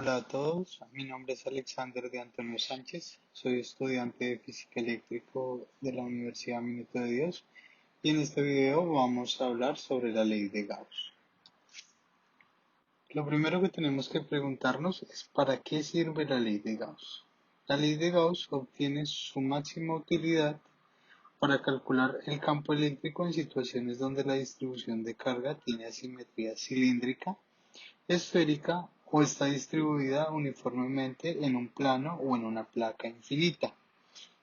Hola a todos, mi nombre es Alexander de Antonio Sánchez, soy estudiante de Física Eléctrico de la Universidad Minuto de Dios y en este video vamos a hablar sobre la ley de Gauss. Lo primero que tenemos que preguntarnos es ¿para qué sirve la ley de Gauss? La ley de Gauss obtiene su máxima utilidad para calcular el campo eléctrico en situaciones donde la distribución de carga tiene asimetría cilíndrica, esférica o está distribuida uniformemente en un plano o en una placa infinita.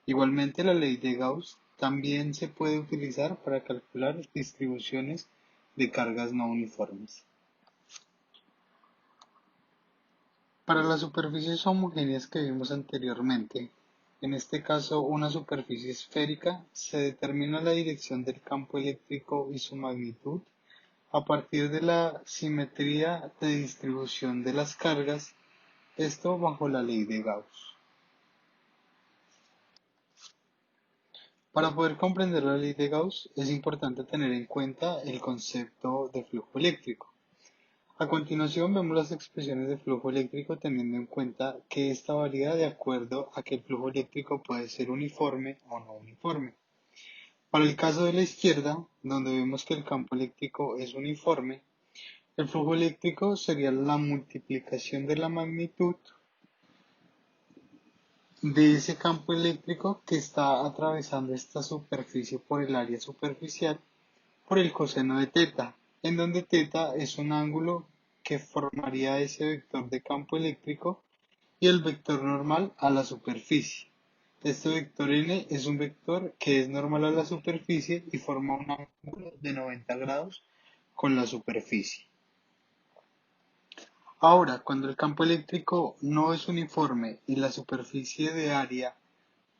Igualmente, la ley de Gauss también se puede utilizar para calcular distribuciones de cargas no uniformes. Para las superficies homogéneas que vimos anteriormente, en este caso una superficie esférica, se determina la dirección del campo eléctrico y su magnitud a partir de la simetría de distribución de las cargas, esto bajo la ley de Gauss. Para poder comprender la ley de Gauss es importante tener en cuenta el concepto de flujo eléctrico. A continuación vemos las expresiones de flujo eléctrico teniendo en cuenta que esta varía de acuerdo a que el flujo eléctrico puede ser uniforme o no uniforme. Para el caso de la izquierda, donde vemos que el campo eléctrico es uniforme, el flujo eléctrico sería la multiplicación de la magnitud de ese campo eléctrico que está atravesando esta superficie por el área superficial por el coseno de teta, en donde teta es un ángulo que formaría ese vector de campo eléctrico y el vector normal a la superficie. Este vector n es un vector que es normal a la superficie y forma un ángulo de 90 grados con la superficie. Ahora, cuando el campo eléctrico no es uniforme y la superficie de área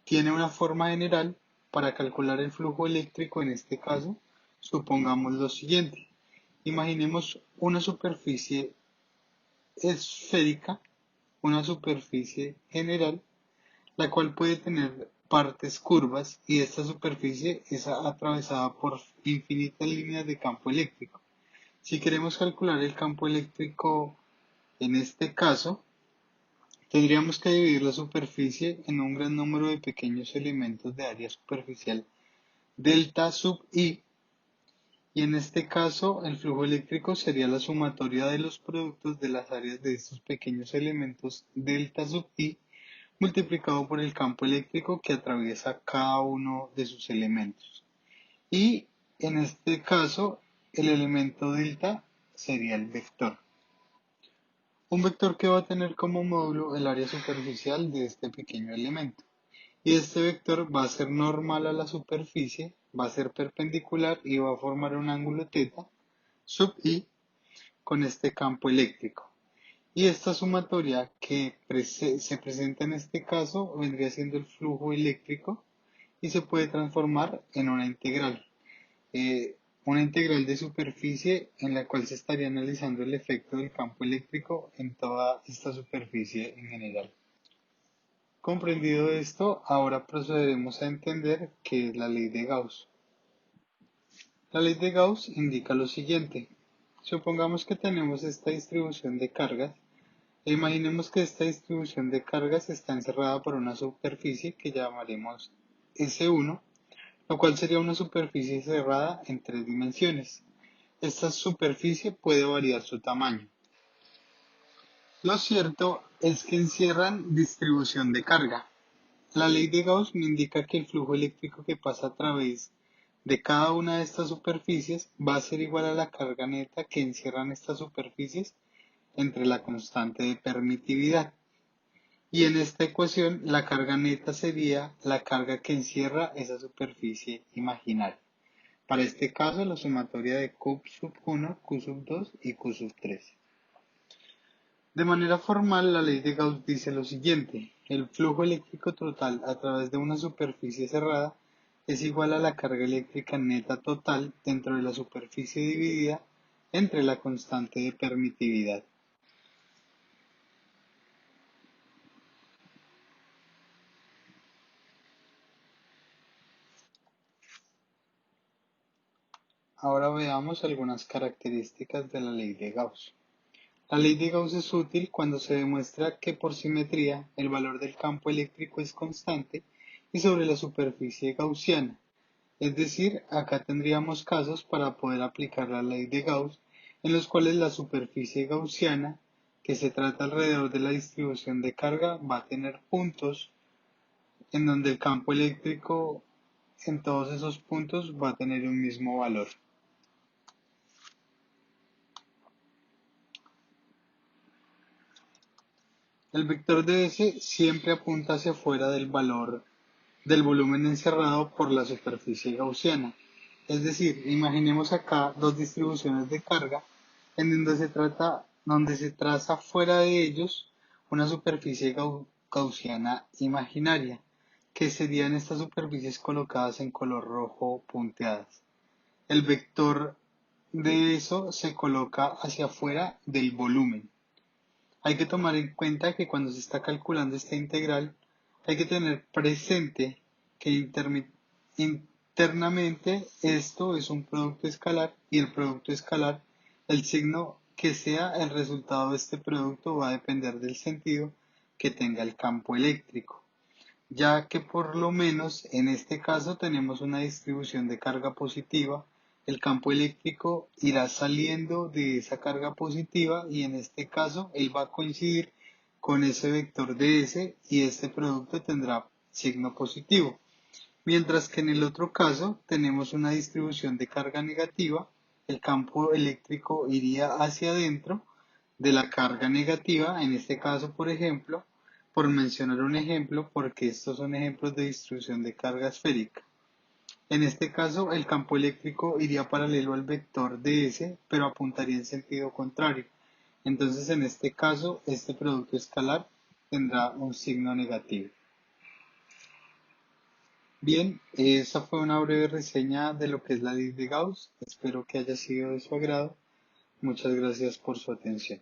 tiene una forma general, para calcular el flujo eléctrico en este caso, supongamos lo siguiente. Imaginemos una superficie esférica, una superficie general, la cual puede tener partes curvas y esta superficie es atravesada por infinitas líneas de campo eléctrico. Si queremos calcular el campo eléctrico en este caso, tendríamos que dividir la superficie en un gran número de pequeños elementos de área superficial delta sub I, y en este caso el flujo eléctrico sería la sumatoria de los productos de las áreas de estos pequeños elementos delta sub I multiplicado por el campo eléctrico que atraviesa cada uno de sus elementos. Y en este caso el elemento delta sería el vector. Un vector que va a tener como módulo el área superficial de este pequeño elemento. Y este vector va a ser normal a la superficie, va a ser perpendicular y va a formar un ángulo θ sub I con este campo eléctrico. Y esta sumatoria que se presenta en este caso vendría siendo el flujo eléctrico y se puede transformar en una integral de superficie en la cual se estaría analizando el efecto del campo eléctrico en toda esta superficie en general. Comprendido esto, ahora procederemos a entender qué es la ley de Gauss. La ley de Gauss indica lo siguiente. Supongamos que tenemos esta distribución de cargas e imaginemos que esta distribución de cargas está encerrada por una superficie que llamaremos S1, lo cual sería una superficie cerrada en tres dimensiones. Esta superficie puede variar su tamaño. Lo cierto es que encierran distribución de carga. La ley de Gauss me indica que el flujo eléctrico que pasa a través de cada una de estas superficies va a ser igual a la carga neta que encierran estas superficies entre la constante de permitividad. Y en esta ecuación la carga neta sería la carga que encierra esa superficie imaginaria. Para este caso la sumatoria de Q sub 1, Q sub 2 y Q sub 3. De manera formal, la ley de Gauss dice lo siguiente: el flujo eléctrico total a través de una superficie cerrada es igual a la carga eléctrica neta total dentro de la superficie dividida entre la constante de permitividad. Ahora veamos algunas características de la ley de Gauss. La ley de Gauss es útil cuando se demuestra que por simetría el valor del campo eléctrico es constante y sobre la superficie gaussiana. Es decir, acá tendríamos casos para poder aplicar la ley de Gauss en los cuales la superficie gaussiana, que se trata alrededor de la distribución de carga, va a tener puntos en donde el campo eléctrico en todos esos puntos va a tener un mismo valor. El vector de S siempre apunta hacia afuera del valor del volumen encerrado por la superficie gaussiana. Es decir, imaginemos acá dos distribuciones de carga en donde se traza fuera de ellos una superficie gaussiana imaginaria, que serían estas superficies colocadas en color rojo punteadas. El vector de eso se coloca hacia afuera del volumen. Hay que tomar en cuenta que cuando se está calculando esta integral, hay que tener presente que internamente esto es un producto escalar y el producto escalar, el signo que sea el resultado de este producto va a depender del sentido que tenga el campo eléctrico, ya que por lo menos en este caso tenemos una distribución de carga positiva, el campo eléctrico irá saliendo de esa carga positiva y en este caso él va a coincidir con ese vector de S y este producto tendrá signo positivo. Mientras que en el otro caso tenemos una distribución de carga negativa, el campo eléctrico iría hacia adentro de la carga negativa, en este caso, por ejemplo, por mencionar un ejemplo, porque estos son ejemplos de distribución de carga esférica. En este caso, el campo eléctrico iría paralelo al vector de S, pero apuntaría en sentido contrario. Entonces, en este caso, este producto escalar tendrá un signo negativo. Bien, esa fue una breve reseña de lo que es la ley de Gauss. Espero que haya sido de su agrado. Muchas gracias por su atención.